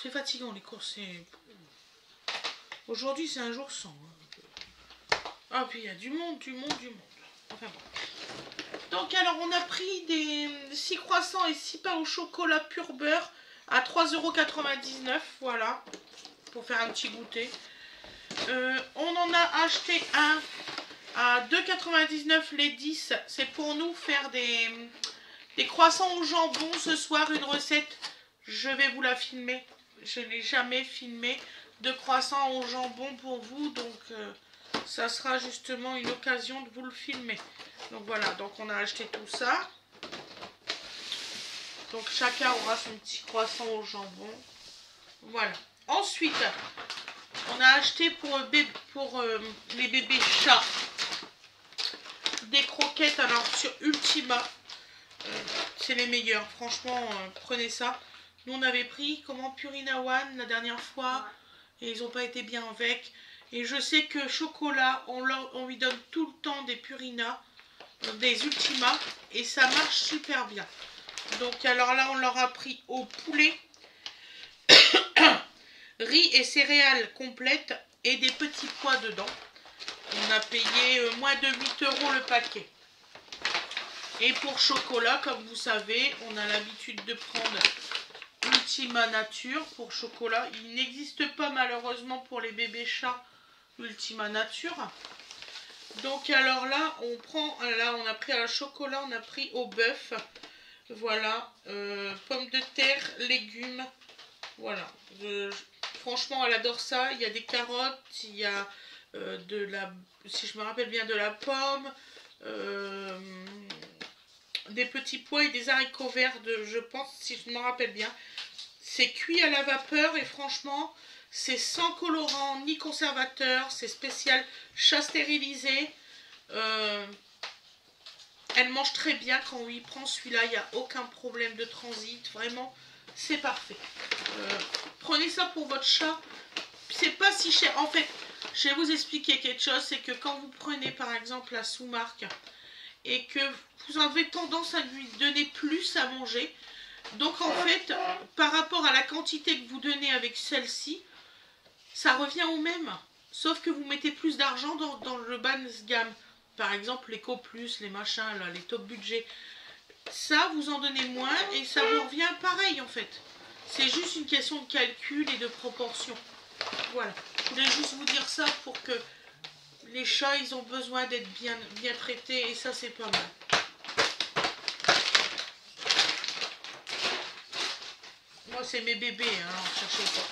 c'est fatigant les courses. Aujourd'hui, c'est un jour sans. Ah, puis il y a du monde. Enfin bon. Donc, alors, on a pris des 6 croissants et 6 pains au chocolat pur beurre à 3,99 €. Voilà. Pour faire un petit goûter. On en a acheté un à 2,99 € les 10. C'est pour nous faire des croissants au jambon ce soir. Une recette, je vais vous la filmer. Je n'ai jamais filmé de croissants au jambon pour vous. Donc, ça sera justement une occasion de vous le filmer. Donc voilà, donc on a acheté tout ça. Donc chacun aura son petit croissant au jambon. Voilà. Ensuite, on a acheté pour les bébés chats des croquettes. Alors sur Ultima, c'est les meilleurs. Franchement, prenez ça. Nous on avait pris Purina One la dernière fois et ils n'ont pas été bien avec. Et je sais que Chocolat, on lui donne tout le temps des Purina, des Ultima et ça marche super bien. Donc alors là on leur a pris au poulet. Riz et céréales complètes et des petits pois dedans. On a payé moins de 8 € le paquet. Et pour Chocolat, comme vous savez, on a l'habitude de prendre Ultima Nature pour Chocolat. Il n'existe pas malheureusement pour les bébés chats Ultima Nature. Donc alors là, on a pris à la Chocolat, on a pris au bœuf. Voilà, pommes de terre, légumes. Voilà, franchement elle adore ça. Il y a des carottes, il y a si je me rappelle bien, de la pomme, des petits pois et des haricots verts, je pense, si je me rappelle bien. C'est cuit à la vapeur et franchement c'est sans colorant ni conservateur, c'est spécial chat stérilisé. Elle mange très bien quand on lui prend celui-là, il n'y a aucun problème de transit, vraiment c'est parfait. Prenez ça pour votre chat, c'est pas si cher. En fait, je vais vous expliquer quelque chose, c'est que quand vous prenez par exemple la sous-marque et que vous avez tendance à lui donner plus à manger, donc en fait, par rapport à la quantité que vous donnez avec celle-ci, ça revient au même, sauf que vous mettez plus d'argent dans le bas de gamme. Par exemple, les Co-Plus, les machins, là, les top budget. Ça, vous en donnez moins et ça vous revient pareil, en fait. C'est juste une question de calcul et de proportion. Voilà. Je voulais juste vous dire ça pour que les chats, ils ont besoin d'être bien traités et ça, c'est pas mal. Moi, c'est mes bébés, hein, alors cherchez pas.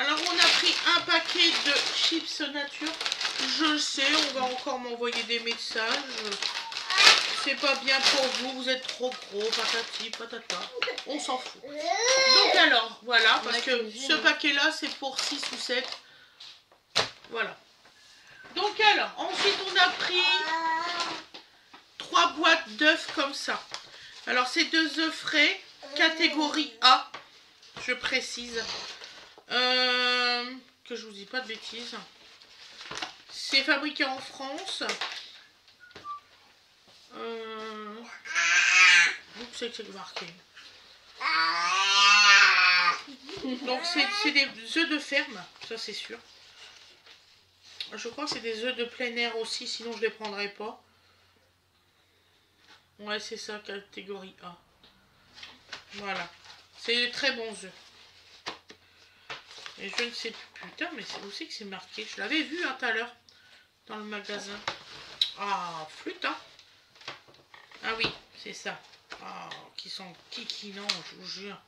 Alors, on a pris un paquet de chips nature. Je le sais, on va encore m'envoyer des messages. C'est pas bien pour vous, vous êtes trop gros, patati, patata. On s'en fout. Donc alors, voilà, parce que ce paquet-là, c'est pour 6 ou 7. Voilà. Donc alors, ensuite on a pris 3 boîtes d'œufs comme ça. Alors, c'est 2 œufs frais, catégorie A, je précise. Que je vous dis pas de bêtises. C'est fabriqué en France. Où c'est que c'est marqué? Donc c'est des œufs de ferme, ça c'est sûr. Je crois que c'est des œufs de plein air aussi, sinon je les prendrais pas. Ouais, c'est ça, catégorie A. Voilà. C'est des très bons œufs. Et je ne sais plus. Putain, mais c'est aussi que c'est marqué. Je l'avais vu tout à l'heure dans le magasin. Ah, flûte, hein. Ah oui, c'est ça. Ah, qui sont kikinants, je vous jure.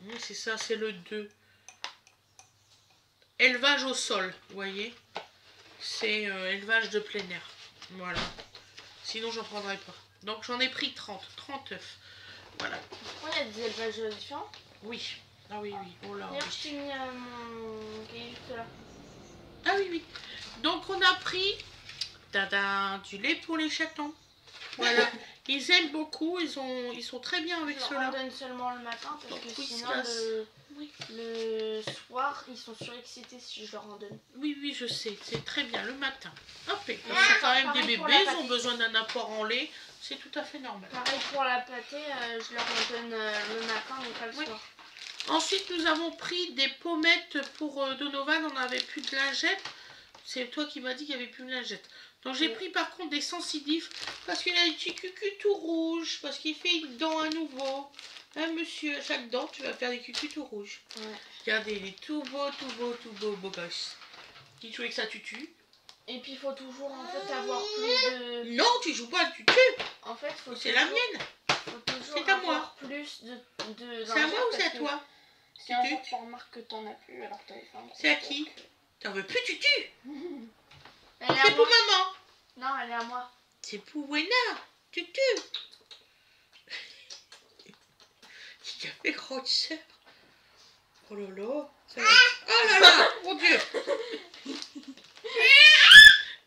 Oui, c'est ça, c'est le 2. Élevage au sol, vous voyez. C'est élevage de plein air. Voilà. Sinon, j'en prendrais pas. Donc, j'en ai pris 30 œufs. Voilà. Pourquoi il y a des élevages différents? Oui. Ah oui, oui. Oh là. D'ailleurs, je t'ai mis mon cahier juste là. Ah oui, oui. Donc, on a pris du lait pour les chatons. Voilà. Ils aiment beaucoup. Ils sont très bien avec cela. On donne seulement le matin parce que sinon le soir, ils sont surexcités si je leur en donne. Oui, oui, je sais. C'est très bien le matin. Hop, c'est quand même des bébés. Ils ont besoin d'un apport en lait. C'est tout à fait normal. Pareil pour la pâtée, je leur en donne le matin mais pas le soir. Ensuite, nous avons pris des pommettes pour Donovan. On n'avait plus de lingettes. C'est toi qui m'as dit qu'il n'y avait plus de lingettes. Donc j'ai pris par contre des sensitifs parce qu'il a un petit cucu tout rouge. Parce qu'il fait une dent à nouveau. Hein, monsieur, à chaque dent, tu vas faire des cucus tout rouges. Ouais. Regardez, il est tout beau, beau gosse. Tu joues avec sa tutu. Et puis il faut toujours en fait avoir plus de... Non, tu joues pas à tutu. En fait, faut c'est la mienne. C'est à moi. Plus de c'est à moi ou c'est à toi? C'est un jour tu remarques que t'en as plus alors que t'avais fait un gros. C'est à qui? T'en veux plus tutu? C'est pour maman. Non, elle est à moi. C'est pour Wena. Tutu. Qui a fait grosse sœur? Oh là là. Oh là là, mon Dieu.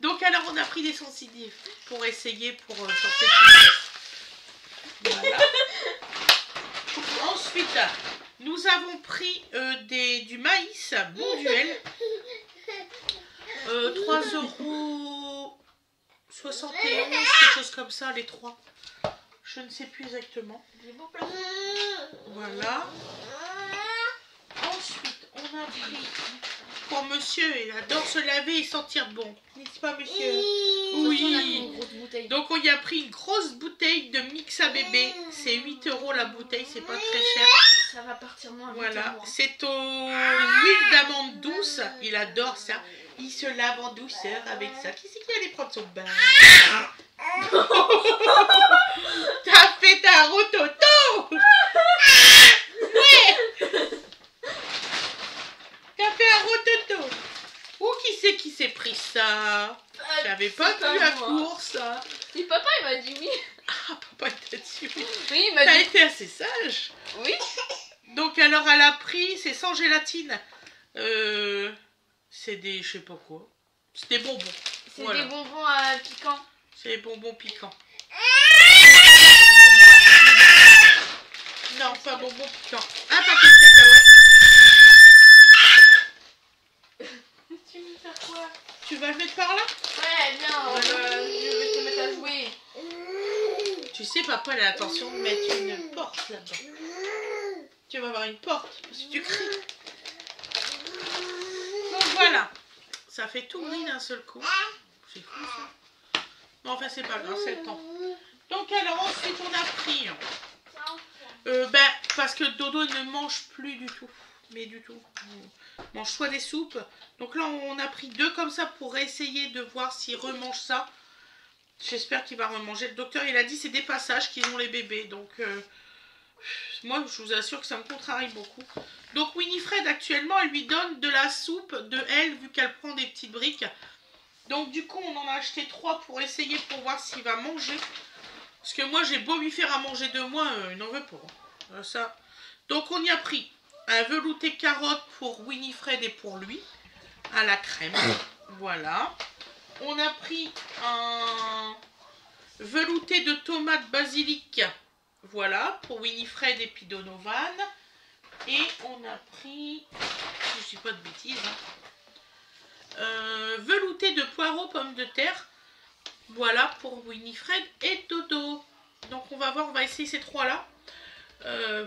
Donc alors on a pris des sensitifs pour essayer pour sortir de voilà. Ensuite, nous avons pris du maïs Bonduel. 3,71 €, quelque chose comme ça, les trois. Je ne sais plus exactement. Voilà. Ensuite, on a pris pour monsieur, il adore se laver et sentir bon. N'est-ce pas, monsieur? Oui. Donc, on y a pris une grosse bouteille de mix à bébé. C'est 8 € la bouteille, c'est pas très cher. Ça va partir moins vite. Voilà, c'est au huile d'amande douce. Il adore ça. Il se lave en douceur avec ça. Qui c'est qui allait prendre son bain? T'as fait ta rototo. Ouais. T'as fait un rototo. Ou qui c'est qui s'est pris ça? J'avais pas vu la course. Si papa il m'a dit oui. Ah, papa t'a dit oui. Oui, il m'a dit. T'as été assez sage. Oui. Donc alors elle a pris, c'est sans gélatine. C'est des, je sais pas quoi. C'est des bonbons. C'est des bonbons piquants. C'est des bonbons piquants. Non, pas bonbons piquants. Un paquet de cacahuètes. Tu veux faire quoi? Tu vas le mettre par là? Ouais, viens, je vais te mettre à jouer. Tu sais, papa, il a l'intention de mettre une porte là-dedans. Tu vas avoir une porte, parce que tu cries. Donc voilà. Ça fait tout gris d'un seul coup. C'est fou ça. Mais enfin, c'est pas grave, c'est le temps. Donc alors, ensuite, on a pris... parce que Dodo ne mange plus du tout. Mais du tout. On mange soit des soupes. Donc là, on a pris 2 comme ça pour essayer de voir s'il remange ça. J'espère qu'il va remanger. Le docteur, il a dit c'est des passages qu'ils ont les bébés. Donc, moi, je vous assure que ça me contrarie beaucoup. Donc, Winifred, actuellement, elle lui donne de la soupe de elle, vu qu'elle prend des petites briques. Donc, du coup, on en a acheté 3 pour essayer, pour voir s'il va manger. Parce que moi, j'ai beau lui faire à manger de moi, il n'en veut pas. Ça. Donc, on y a pris un velouté carotte pour Winifred et pour lui, à la crème. Voilà. On a pris un velouté de tomate basilic. Voilà, pour Winifred et puis Donovan. Et on a pris, si je dis pas de bêtises, velouté de poireaux pommes de terre. Voilà, pour Winifred et Dodo. Donc on va voir, on va essayer ces 3 là.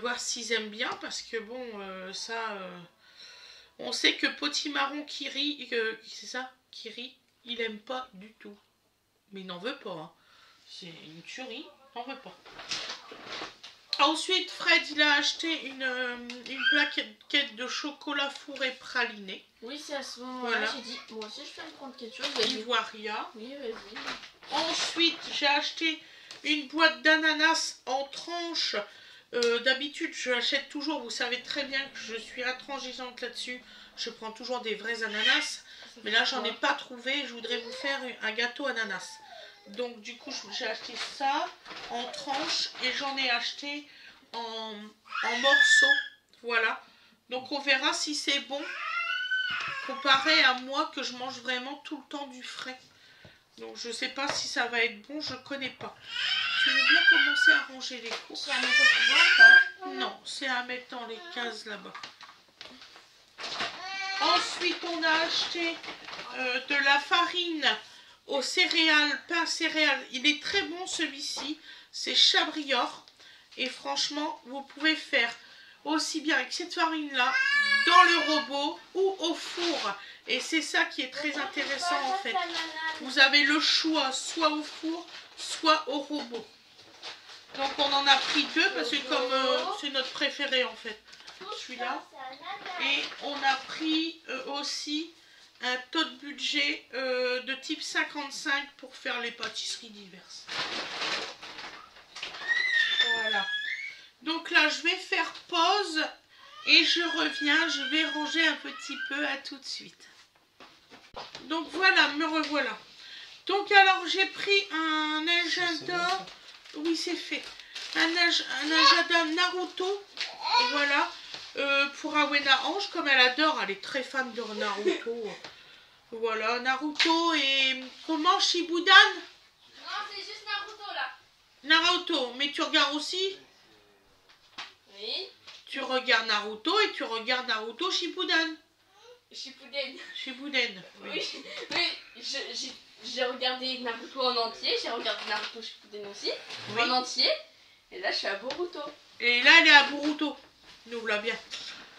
Voir s'ils aiment bien. Parce que bon, on sait que Potimarron Kiri, c'est ça, Kiri, il aime pas du tout. Mais il n'en veut pas. Hein. C'est une tuerie, il n'en veut pas. Ensuite, Fred, il a acheté une plaquette de chocolat fourré praliné. Oui, c'est à ce moment-là, voilà. J'ai dit, moi aussi je vais me prendre quelque chose. Ivoria. Oui, vas-y. Ensuite, j'ai acheté une boîte d'ananas en tranches. D'habitude, je l'achète toujours. Vous savez très bien que je suis intransigeante là-dessus. Je prends toujours des vrais ananas. Mais là, j'en ai pas trouvé. Je voudrais vous faire un gâteau ananas. Donc du coup j'ai acheté ça en tranches et j'en ai acheté en morceaux. Voilà. Donc on verra si c'est bon comparé à moi que je mange vraiment tout le temps du frais. Donc je sais pas si ça va être bon, je connais pas. Tu veux bien commencer à ranger les courses? C'est à mettre au frigo? Non, c'est à mettre dans les cases là-bas. Ensuite on a acheté de la farine aux céréales, pain céréales. Il est très bon celui-ci, c'est Chabrior. Et franchement, vous pouvez faire aussi bien avec cette farine-là, dans le robot ou au four. Et c'est ça qui est très intéressant en fait. Vous avez le choix, soit au four, soit au robot. Donc on en a pris deux parce que comme c'est notre préféré en fait, celui-là. Et on a pris aussi un taux de budget de type 55 pour faire les pâtisseries diverses. Voilà. Donc là, je vais faire pause et je reviens. Je vais ranger un petit peu. À tout de suite. Donc voilà, me revoilà. Donc alors, j'ai pris un agenda. Oui, c'est fait. Un agenda Naruto. Voilà. Pour Awena Ange, comme elle adore. Elle est très fan de Naruto. Voilà, Naruto et... Comment, Shippuden? Non, c'est juste Naruto là. Naruto, mais tu regardes aussi? Oui. Tu regardes Naruto et tu regardes Naruto Shippuden. Shippuden. Oui. Oui, j'ai regardé Naruto en entier, j'ai regardé Naruto Shippuden aussi, Oui. en entier. Et là, je suis à Boruto. Et là, elle est à Boruto. Nous voilà bien.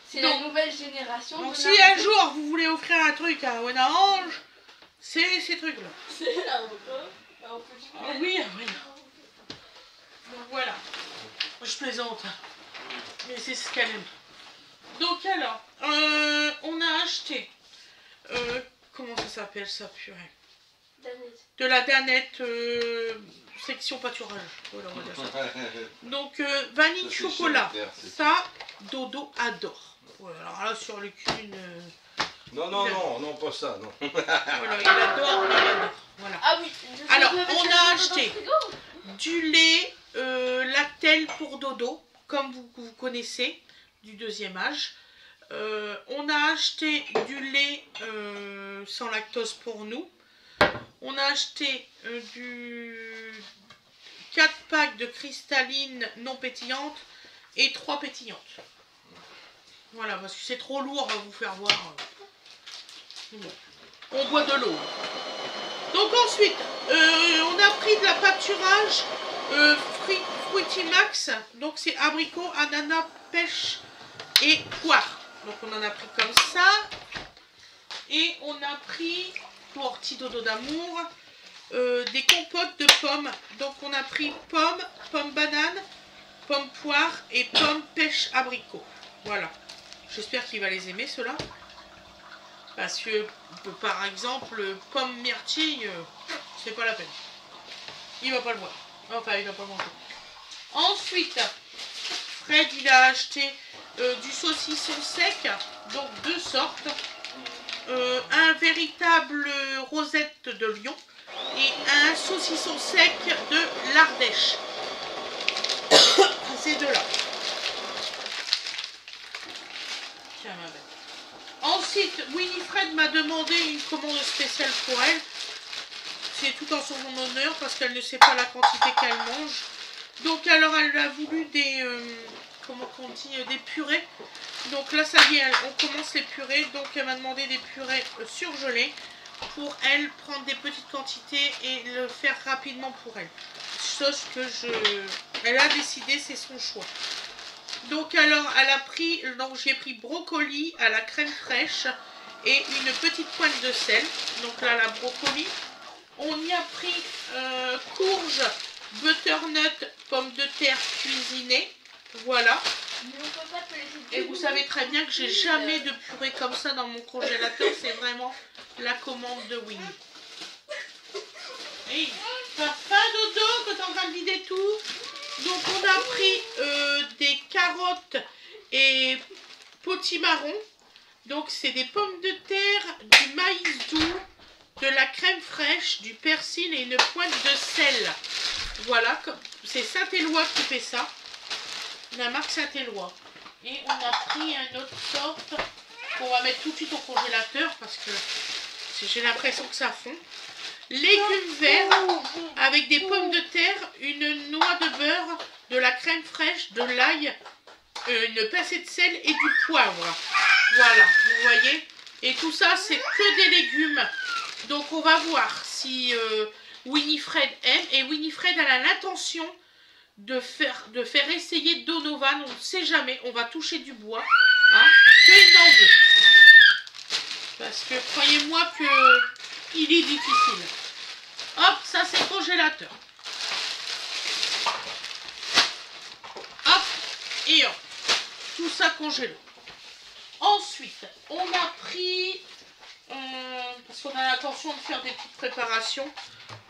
C'est la nouvelle génération. Donc, de si Naruto. un jour vous voulez offrir un truc à Awena Ange, c'est ces trucs-là. C'est Naruto. On peut jouer. Ah oui, oui. Donc voilà. Je plaisante. Mais c'est ce qu'elle aime. Donc alors, on a acheté, comment ça s'appelle ça, purée? Danette. De la danette section pâturage. Voilà, on va dire ça. Donc vanille chocolat. Ça, Dodo adore. Voilà, alors là sur le cul, Non, pas ça, non. Voilà, il adore, il adore. Voilà. Ah oui. Alors, on a acheté du lait Lactel pour Dodo, comme vous connaissez, du deuxième âge. On a acheté du lait sans lactose pour nous. On a acheté du 4 packs de cristalline non pétillantes et 3 pétillantes. Voilà, parce que c'est trop lourd à vous faire voir. Bon. On boit de l'eau. Donc ensuite, on a pris de la pâturage Fruitimax. Donc c'est abricot, ananas, pêche et poire. Donc on en a pris comme ça. Et on a pris, pour petit dodo d'amour, des compotes de pommes. Donc on a pris pomme banane, pomme poire et pomme pêche abricot. Voilà. J'espère qu'il va les aimer ceux-là. Parce que par exemple, pomme myrtille, c'est pas la peine. Il va pas le voir. Enfin, il va pas le manger. Ensuite, Fred il a acheté du saucisson sec, donc 2 sortes. Un véritable rosette de Lyon et un saucisson sec de l'Ardèche. Ces deux-là. Tiens, ma belle. Ensuite, Winifred m'a demandé une commande spéciale pour elle. C'est tout en son honneur parce qu'elle ne sait pas la quantité qu'elle mange. Donc alors elle a voulu des comment on dit, des purées. Donc là ça y est, on commence les purées. Donc elle m'a demandé des purées surgelées pour elle prendre des petites quantités et le faire rapidement pour elle. Chose que elle a décidé, c'est son choix. Donc alors elle a pris, donc j'ai pris brocoli à la crème fraîche et une petite pointe de sel. Donc là la brocoli. On y a pris courge, butternut, pommes de terre cuisinées. Voilà. Et vous savez très bien que j'ai jamais de purée comme ça dans mon congélateur. C'est vraiment la commande de Winnie. Hey, t'as faim, Dodo, que t'es en train de vider tout? Donc on a pris des carottes et potimarron. Donc c'est des pommes de terre, du maïs doux, de la crème fraîche, du persil et une pointe de sel. Voilà, c'est Saint-Éloi qui fait ça. La marque Saint-Éloi. Et on a pris une autre sorte qu'on va mettre tout de suite au congélateur parce que j'ai l'impression que ça fond. Légumes verts avec des pommes de terre, une noix de beurre, de la crème fraîche, de l'ail, une pincée de sel et du poivre. Voilà, vous voyez. Et tout ça, c'est que des légumes. Donc on va voir si Winifred aime. Et Winifred, elle a l'intention de faire essayer Donovan. On ne sait jamais, on va toucher du bois. Hein, qu'il n'en veut. Parce que croyez-moi que il est difficile. Hop, ça c'est congélateur. Hop, et hop. Tout ça congélo. Ensuite, on a pris, parce qu'on a l'intention de faire des petites préparations,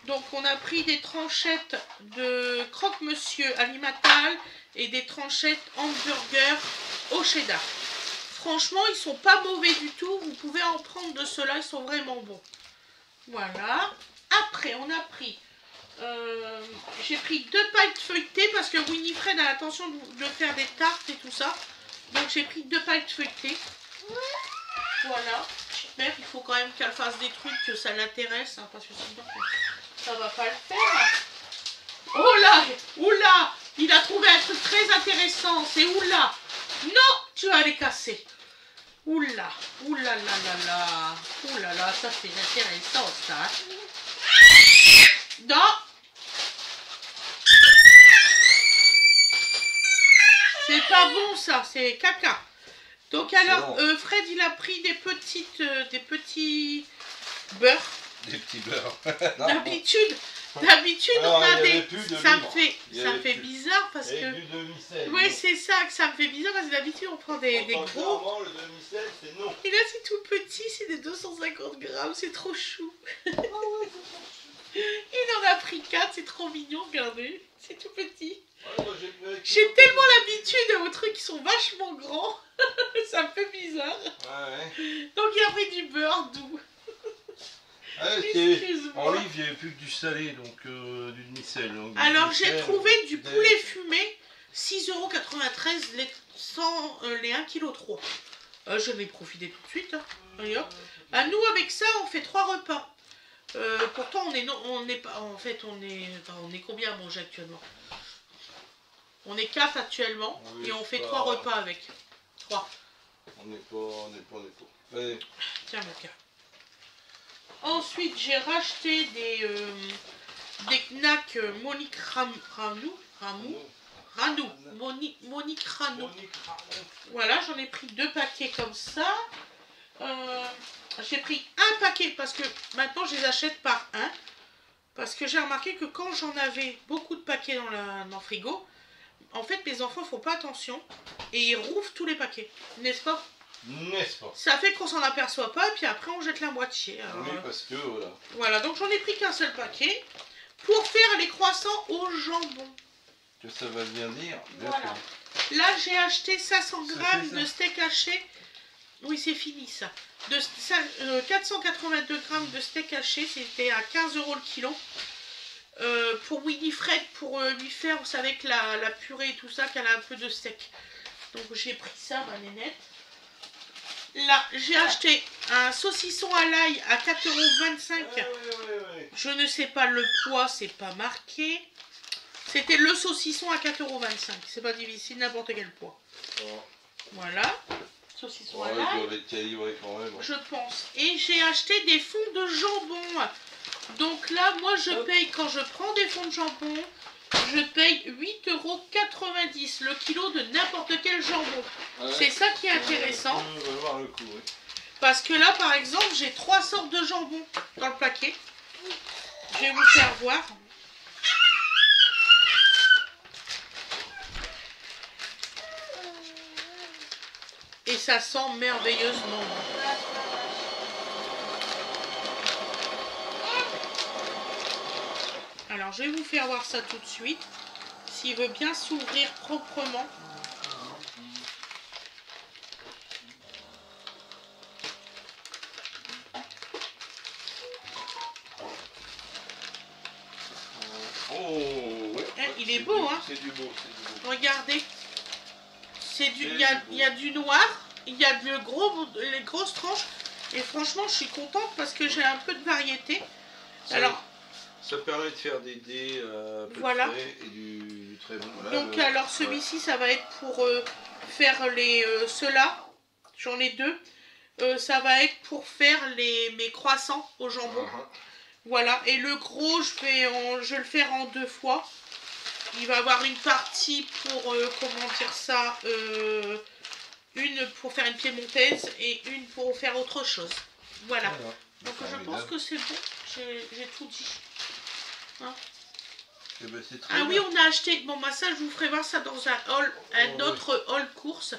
donc on a pris des tranchettes de croque-monsieur Alimental et des tranchettes hamburger au cheddar. Franchement, ils sont pas mauvais du tout, vous pouvez en prendre de ceux-là, ils sont vraiment bons. Voilà. Après, on a pris, j'ai pris 2 pailles feuilletées parce que Winifred a l'intention de faire des tartes et tout ça. Donc j'ai pris 2 pailles feuilletées. Voilà. J'espère qu'il faut quand même qu'elle fasse des trucs que ça l'intéresse, hein, parce que sinon ça va pas le faire. Oh là, oula, il a trouvé un truc très intéressant. C'est oula. Non, tu vas les casser. Oula, oula là là là. Oula là, ça c'est intéressant ça. Non. C'est pas bon ça, c'est caca. Donc alors, Fred il a pris des petits beurres. Des petits beurres. D'habitude on a des... Ça me fait bizarre parce que... Oui, c'est ça que ça me fait bizarre parce que d'habitude on prend des gros... Le demi-sel, c'est non. Et là c'est tout petit, c'est des 250 grammes, c'est trop chou. Il en a pris 4, c'est trop mignon, regardez. C'est tout petit. J'ai tellement l'habitude aux trucs qui sont vachement grands. Ça me fait bizarre. Ouais. Donc il a pris du beurre doux. Excuse-moi. En livre, il n'y avait plus que du salé, donc du demi-sel. Alors j'ai trouvé du poulet fumé, 6,93 € les 1,3 kg. Je vais profiter tout de suite. Hein. Allez, hop. Nous avec ça on fait 3 repas. Pourtant on est combien à manger actuellement? On est 4 actuellement, oui, et on fait 3 repas avec. 3. On n'est pas. Allez. Tiens mon cas. Ensuite j'ai racheté des knacks Monique Ranou. Voilà, j'en ai pris 2 paquets comme ça. J'ai pris un paquet parce que maintenant je les achète par un. Parce que j'ai remarqué que quand j'en avais beaucoup de paquets dans le frigo, en fait les enfants font pas attention et ils rouvrent tous les paquets, n'est-ce pas? N'est-ce pas? Ça fait qu'on s'en aperçoit pas et puis après on jette la moitié. Alors, oui, parce que voilà. Voilà, donc j'en ai pris qu'un seul paquet pour faire les croissants au jambon. Que ça va bien dire. Voilà. Là j'ai acheté 500 grammes de steak haché. Oui, c'est fini ça. 482 grammes de steak haché, c'était à 15 € le kilo. Pour Winifred, pour lui faire, vous savez, que la purée et tout ça, qu'elle a un peu de steak. Donc j'ai pris ça, ma nénette. Là, j'ai acheté un saucisson à l'ail à 4,25 €. Je ne sais pas le poids, c'est pas marqué. C'était le saucisson à 4,25 €. C'est pas difficile, n'importe quel poids. Oh. Voilà. Saucisson à l'ail. Je pense. Et j'ai acheté des fonds de jambon. Donc là, moi, je paye, quand je prends des fonds de jambon, je paye 8,90 € le kilo de n'importe quel jambon. Ouais. C'est ça qui est intéressant. On va voir le coup, oui. Parce que là, par exemple, j'ai 3 sortes de jambon dans le paquet. Je vais vous faire voir. Et ça sent merveilleusement. Alors, je vais vous faire voir ça tout de suite. S'il veut bien s'ouvrir proprement. Oh, ouais. Il est beau, hein? C'est du beau. Regardez. Il y a du noir, il y a les grosses tranches. Et franchement, je suis contente parce que j'ai un peu de variété. Alors, ça permet de faire des dés voilà. Et du très bon. Là, donc alors celui-ci, ça va être pour faire ceux-là. J'en ai 2. Ça va être pour faire mes croissants au jambon. Voilà, et le gros, je vais le faire en 2 fois. Il va avoir une partie pour, comment dire ça, une pour faire une piémontaise et une pour faire autre chose. Voilà. Donc je pense que c'est bon, j'ai tout dit. Hein? Eh ben, ah oui, on a acheté, bon bah ça je vous ferai voir ça dans un autre haul course.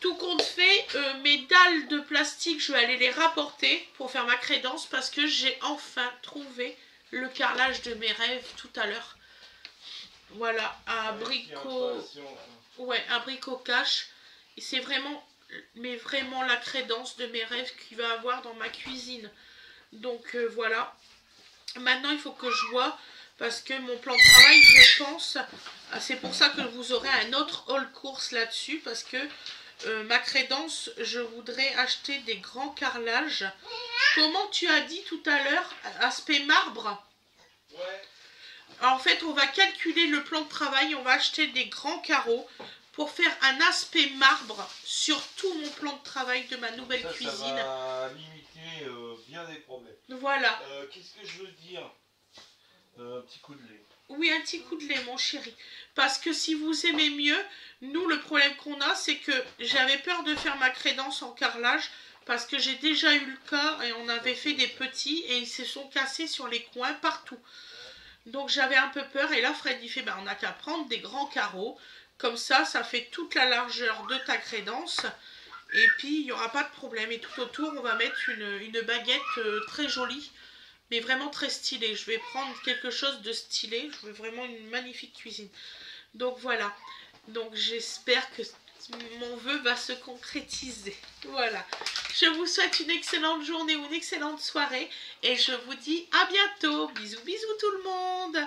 Tout compte fait, mes dalles de plastique, je vais aller les rapporter pour faire ma crédence parce que j'ai enfin trouvé le carrelage de mes rêves tout à l'heure. Voilà, un abricot cache. Et c'est vraiment, mais vraiment la crédence de mes rêves qu'il va avoir dans ma cuisine. Donc voilà. Maintenant, il faut que je vois parce que mon plan de travail, je pense, c'est pour ça que vous aurez un autre haul course là-dessus parce que ma crédence, je voudrais acheter des grands carrelages. Comment tu as dit tout à l'heure, aspect marbre? Ouais. En fait, on va calculer le plan de travail, on va acheter des grands carreaux pour faire un aspect marbre sur tout mon plan de travail de ma nouvelle cuisine. Ça va limiter bien des problèmes. Voilà. Qu'est-ce que je veux dire? Un petit coup de lait. Oui, un petit coup de lait, mon chéri. Parce que si vous aimez mieux, nous, le problème qu'on a, c'est que j'avais peur de faire ma crédence en carrelage parce que j'ai déjà eu le cas et on avait fait des petits et ils se sont cassés sur les coins partout. Donc j'avais un peu peur et là Fred il fait on n'a qu'à prendre des grands carreaux. Comme ça fait toute la largeur de ta crédence et puis il n'y aura pas de problème. Et tout autour on va mettre une baguette très jolie. Mais vraiment très stylée. Je vais prendre quelque chose de stylé. Je veux vraiment une magnifique cuisine. Donc voilà. Donc j'espère que mon vœu va se concrétiser. Voilà. Je vous souhaite une excellente journée ou une excellente soirée. Et je vous dis à bientôt. Bisous bisous tout le monde.